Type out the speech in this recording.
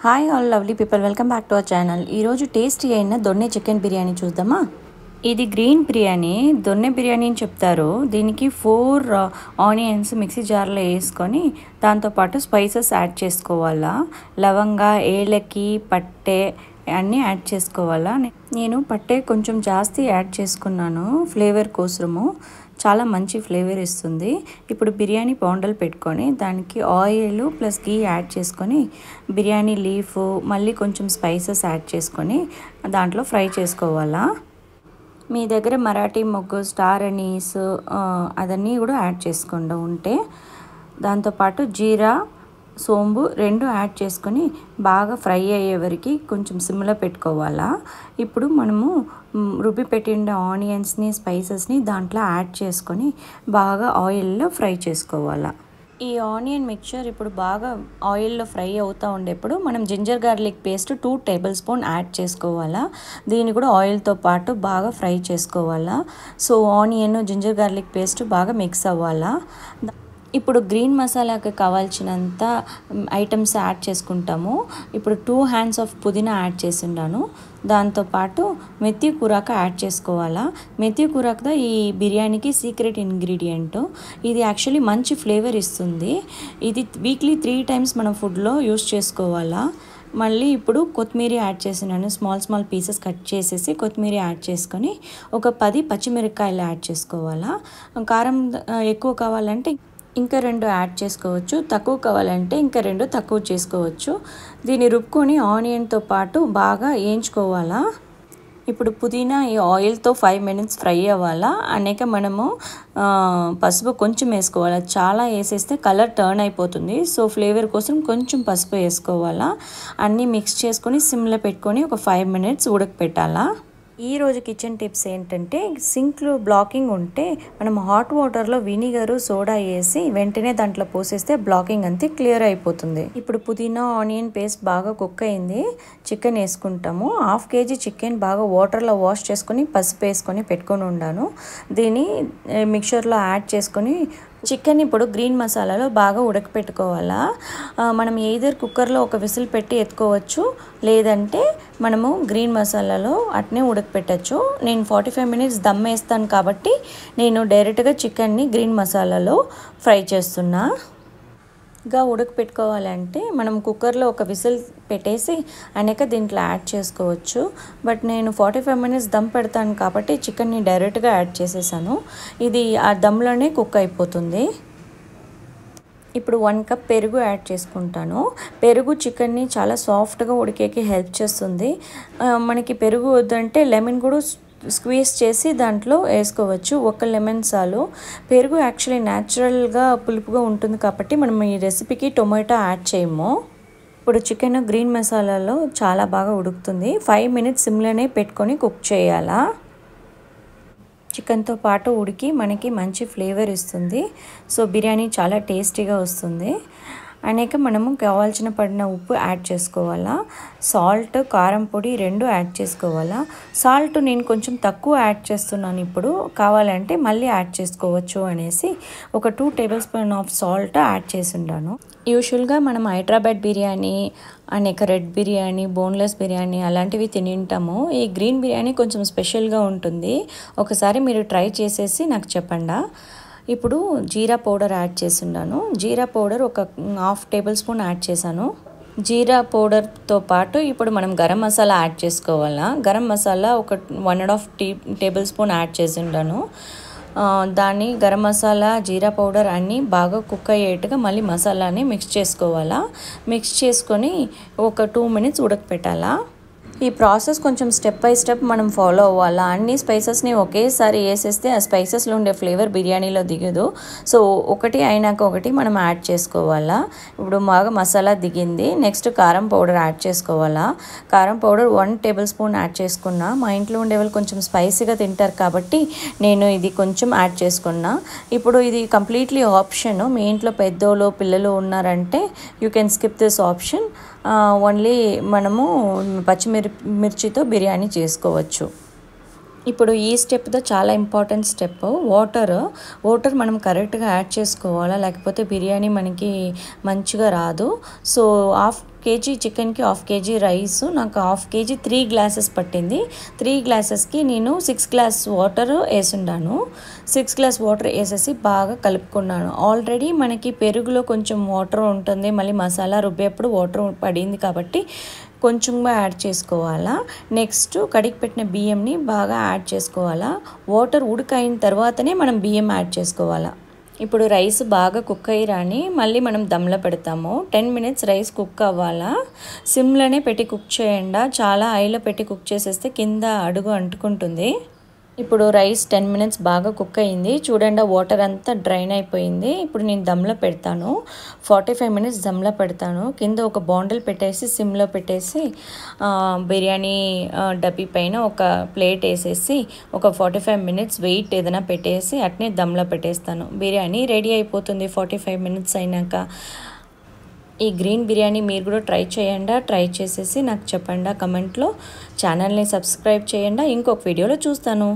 Hi all lovely people, welcome back to our channel. ఈరోజు tasty అయిన దొన్నె chicken biryani చూద్దామా. ఇది గ్రీన్ బిర్యానీ, దొన్నె బిర్యానీ అని చెప్తారు. దీనికి 4 ఆనియన్స్ మిక్సీ జార్లో వేసుకొని దాంతోపాటు స్పైసెస్ యాడ్ చేసుకోవాలా. లవంగా, ఏలకి, పట్టె అన్నీ యాడ్ చేసుకోవాలా. నేను పట్టె కొంచెం జాస్తి యాడ్ చేసుకున్నాను ఫ్లేవర్ కోసము. చాలా మంచి ఫ్లేవర్ ఇస్తుంది. ఇప్పుడు బిర్యానీ పౌండలు పెట్టుకొని దానికి ఆయిల్ ప్లస్ గీ యాడ్ చేసుకొని బిర్యానీ లీఫ్ మళ్ళీ కొంచెం స్పైసెస్ యాడ్ చేసుకొని దాంట్లో ఫ్రై చేసుకోవాలా. మీ దగ్గర మరాఠీ మొగ్గు, స్టార్ అనీస్ అదన్నీ కూడా యాడ్ చేసుకోండి ఉంటే. దాంతోపాటు జీరా, సోంబు 2 యాడ్ చేసుకొని బాగా ఫ్రై అయ్యే వరకు కొంచెం సిమ్లో పెట్టుకోవాలా. ఇప్పుడు మనము రుబ్బి పెట్టిన ఆనియన్స్ని, స్పైసెస్ని దాంట్లో యాడ్ చేసుకొని బాగా ఆయిల్లో ఫ్రై చేసుకోవాలా. ఈ ఆనియన్ మిక్చర్ ఇప్పుడు బాగా ఆయిల్లో ఫ్రై అవుతూ ఉండేప్పుడు మనం ginger garlic paste 2 tablespoon add చేసుకోవాలా. దీన్ని కూడా ఆయిల్తో పాటు బాగా ఫ్రై చేసుకోవాలా. So onion, ginger garlic paste బాగా మిక్స్ అవ్వాలా. ఇప్పుడు గ్రీన్ మసాలాకి కావాల్సినంత ఐటమ్స్ యాడ్ చేసుకుంటాము. ఇప్పుడు 2 హ్యాండ్స్ ఆఫ్ పుదీనా యాడ్ చేసిండాను. దాంతోపాటు మెత్తి కూరాకు యాడ్ చేసుకోవాలా. మెత్తి కూరాకు ఈ బిర్యానీకి సీక్రెట్ ఇంగ్రీడియంట్. ఇది యాక్చువల్లీ మంచి ఫ్లేవర్ ఇస్తుంది. ఇది వీక్లీ 3 టైమ్స్ మనం ఫుడ్లో యూస్ చేసుకోవాలా. మళ్ళీ ఇప్పుడు కొత్తిమీర యాడ్ చేసినాను. స్మాల్ పీసెస్ కట్ చేసేసి కొత్తిమీర యాడ్ చేసుకొని ఒక 10 పచ్చిమిరపకాయలు యాడ్ చేసుకోవాలా. కారం ఎక్కువ కావాలంటే ఇంకా 2 యాడ్ చేసుకోవచ్చు, తక్కువ కావాలంటే ఇంకా 2 తక్కువ చేసుకోవచ్చు. దీన్ని రుబ్బుకొని ఆనియన్తో పాటు బాగా వేయించుకోవాలా. ఇప్పుడు పుదీనా ఈ ఆయిల్తో 5 మినిట్స్ ఫ్రై అవ్వాలా. అనేక మనము పసుపు కొంచెం వేసుకోవాలా. చాలా వేసేస్తే కలర్ టర్న్ అయిపోతుంది. సో ఫ్లేవర్ కోసం కొంచెం పసుపు వేసుకోవాలా. అన్నీ మిక్స్ చేసుకొని సిమ్లో పెట్టుకొని ఒక 5 మినిట్స్ ఉడకపెట్టాలా. ఈరోజు కిచెన్ టిప్స్ ఏంటంటే, సింక్లో బ్లాకింగ్ ఉంటే మనం హాట్ వాటర్లో వినిగరు, సోడా వేసి వెంటనే దాంట్లో పోసేస్తే బ్లాకింగ్ అంతే క్లియర్ అయిపోతుంది. ఇప్పుడు పుదీనా, ఆనియన్ పేస్ట్ బాగా కుక్ అయింది. చికెన్ వేసుకుంటాము. 1/2 kg చికెన్ బాగా వాటర్లో వాష్ చేసుకొని పసుపు వేసుకొని పెట్టుకొని ఉండాను. దీన్ని మిక్చర్లో యాడ్ చేసుకొని చికెన్ ఇప్పుడు గ్రీన్ మసాలాలో బాగా ఉడకపెట్టుకోవాలా. మనం ఎయిదర్ కుక్కర్లో ఒక విసిల్ పెట్టి ఎత్తుకోవచ్చు, లేదంటే మనము గ్రీన్ మసాలాలో అట్నే ఉడకపెట్టచ్చు. నేను 45 మినిట్స్ దమ్ వేస్తాను కాబట్టి నేను డైరెక్ట్గా చికెన్ని గ్రీన్ మసాలాలో ఫ్రై చేస్తున్నా. ఉడకపెట్టుకోవాలంటే మనం కుక్కర్లో ఒక విసిల్ పెట్టేసి అనేక దీంట్లో యాడ్ చేసుకోవచ్చు. బట్ నేను 45 మినిట్స్ దమ్ పెడతాను కాబట్టి చికెన్ని డైరెక్ట్గా యాడ్ చేసేసాను. ఇది ఆ దమ్లోనే కుక్ అయిపోతుంది. ఇప్పుడు 1 కప్ పెరుగు యాడ్ చేసుకుంటాను. పెరుగు చికెన్ని చాలా సాఫ్ట్గా ఉడికేకి హెల్ప్ చేస్తుంది. మనకి పెరుగు వద్దంటే లెమన్ కూడా స్క్వీజ్ చేసి దాంట్లో వేసుకోవచ్చు. 1 లెమన్ చాలు. పెరుగు యాక్చువల్లీ న్యాచురల్గా పులుపుగా ఉంటుంది కాబట్టి మనం ఈ రెసిపీకి టొమాటో యాడ్ చేయము. ఇప్పుడు చికెన్ గ్రీన్ మసాలాలో చాలా బాగా ఉడుకుతుంది. 5 మినిట్స్ సిమ్లోనే పెట్టుకొని కుక్ చేయాలా. చికెన్తో పాటు ఉడికి మనకి మంచి ఫ్లేవర్ ఇస్తుంది. సో బిర్యానీ చాలా టేస్టీగా వస్తుంది. అనేక మనము కావాల్సిన పడిన ఉప్పు యాడ్ చేసుకోవాలా. సాల్ట్, కారం పొడి 2 యాడ్ చేసుకోవాలా. సాల్ట్ నేను కొంచెం తక్కువ యాడ్ చేస్తున్నాను. ఇప్పుడు కావాలంటే మళ్ళీ యాడ్ చేసుకోవచ్చు అనేసి ఒక 2 table spoon of salt add చేసి ఉన్నాను. యూజువల్గా మనం హైదరాబాద్ బిర్యానీ, అనేక రెడ్ బిర్యానీ, బోన్లెస్ బిర్యానీ అలాంటివి తింటాము. ఈ గ్రీన్ బిర్యానీ కొంచెం స్పెషల్గా ఉంటుంది. ఒకసారి మీరు ట్రై చేసేసి నాకు చెప్పండి. ఇప్పుడు జీరా పౌడర్ యాడ్ చేసి ఉన్నాను. జీరా పౌడర్ ఒక 1/2 టేబుల్ స్పూన్ యాడ్ చేశాను. జీరా పౌడర్తో పాటు ఇప్పుడు మనం గరం మసాలా యాడ్ చేసుకోవాలా. గరం మసాలా ఒక 1.5 టేబుల్ స్పూన్ యాడ్ చేసి ఉన్నాను. దాన్ని గరం మసాలా, జీరా పౌడర్ అన్నీ బాగా కుక్ అయ్యేట్టుగా మళ్ళీ మసాలాని మిక్స్ చేసుకోవాలా. మిక్స్ చేసుకొని ఒక 2 మినిట్స్ ఉడకపెట్టాలా. ఈ ప్రాసెస్ కొంచెం స్టెప్ బై స్టెప్ మనం ఫాలో అవ్వాలా. అన్ని స్పైసెస్ని ఒకేసారి వేసేస్తే ఆ స్పైసెస్లో ఉండే ఫ్లేవర్ బిర్యానీలో దిగదు. సో ఒకటి అయినాక ఒకటి మనం యాడ్ చేసుకోవాలా. ఇప్పుడు బాగా మసాలా దిగింది. నెక్స్ట్ కారం పౌడర్ యాడ్ చేసుకోవాలా. కారం పౌడర్ 1 టేబుల్ స్పూన్ యాడ్ చేసుకున్నా. మా ఇంట్లో ఉండేవాళ్ళు కొంచెం స్పైసీగా తింటారు కాబట్టి నేను ఇది కొంచెం యాడ్ చేసుకున్నా. ఇప్పుడు ఇది కంప్లీట్లీ ఆప్షన్. మీ ఇంట్లో పెద్దోళ్ళు, పిల్లలు ఉన్నారంటే you can skip this option. Only మనము పచ్చిమిర్చితో బిర్యానీ చేసుకోవచ్చు. ఇప్పుడు ఈ స్టెప్తో చాలా ఇంపార్టెంట్ స్టెప్ వాటర్ మనం కరెక్ట్గా యాడ్ చేసుకోవాలా, లేకపోతే బిర్యానీ మనకి మంచిగా రాదు. సో 1/2 కేజీ చికెన్కి 1/2 కేజీ రైస్, నాకు 1/2 కేజీ 3 గ్లాసెస్ పట్టింది. 3 గ్లాసెస్కి నేను 6 గ్లాస్ వాటర్ వేసుండాను. 6 గ్లాస్ వాటర్ వేసేసి బాగా కలుపుకున్నాను. ఆల్రెడీ మనకి పెరుగులో కొంచెం వాటర్ ఉంటుంది, మళ్ళీ మసాలా రుబ్బేప్పుడు వాటర్ పడింది కాబట్టి కొంచెంగా యాడ్ చేసుకోవాలా. నెక్స్ట్ కడిగి పెట్టిన బియ్యంని బాగా యాడ్ చేసుకోవాలా. వాటర్ ఉడికైన తర్వాతనే మనం బియ్యం యాడ్ చేసుకోవాలా. ఇప్పుడు రైస్ బాగా కుక్ అయ్యి రాని మళ్ళీ మనం దమ్లో పెడతాము. 10 మినిట్స్ రైస్ కుక్ అవ్వాలా. సిమ్లోనే పెట్టి కుక్ చేయండి. చాలా హైలో పెట్టి కుక్ చేసేస్తే కింద అడుగు అంటుకుంటుంది. ఇప్పుడు రైస్ 10 మినిట్స్ బాగా కుక్ అయింది. చూడండి వాటర్ అంతా డ్రైన్ అయిపోయింది. ఇప్పుడు నేను దమ్లో పెడతాను. 45 మినిట్స్ దమ్లో పెడతాను. కింద ఒక బాండిల్ పెట్టేసి సిమ్లో పెట్టేసి బిర్యానీ డబ్బీ పైన ఒక ప్లేట్ వేసేసి ఒక 45 మినిట్స్ వెయిట్ ఏదైనా పెట్టేసి అట్నే దమ్లో పెట్టేస్తాను. బిర్యానీ రెడీ అయిపోతుంది 45 మినిట్స్ అయినాక. ఈ గ్రీన్ బిర్యానీ మీరు కూడా ట్రై చేయండి. ట్రై చేసేసి నాకు చెప్పండి కమెంట్లో. ఛానల్ని సబ్స్క్రైబ్ చేయండి. ఇంకొక వీడియోలో చూస్తాను.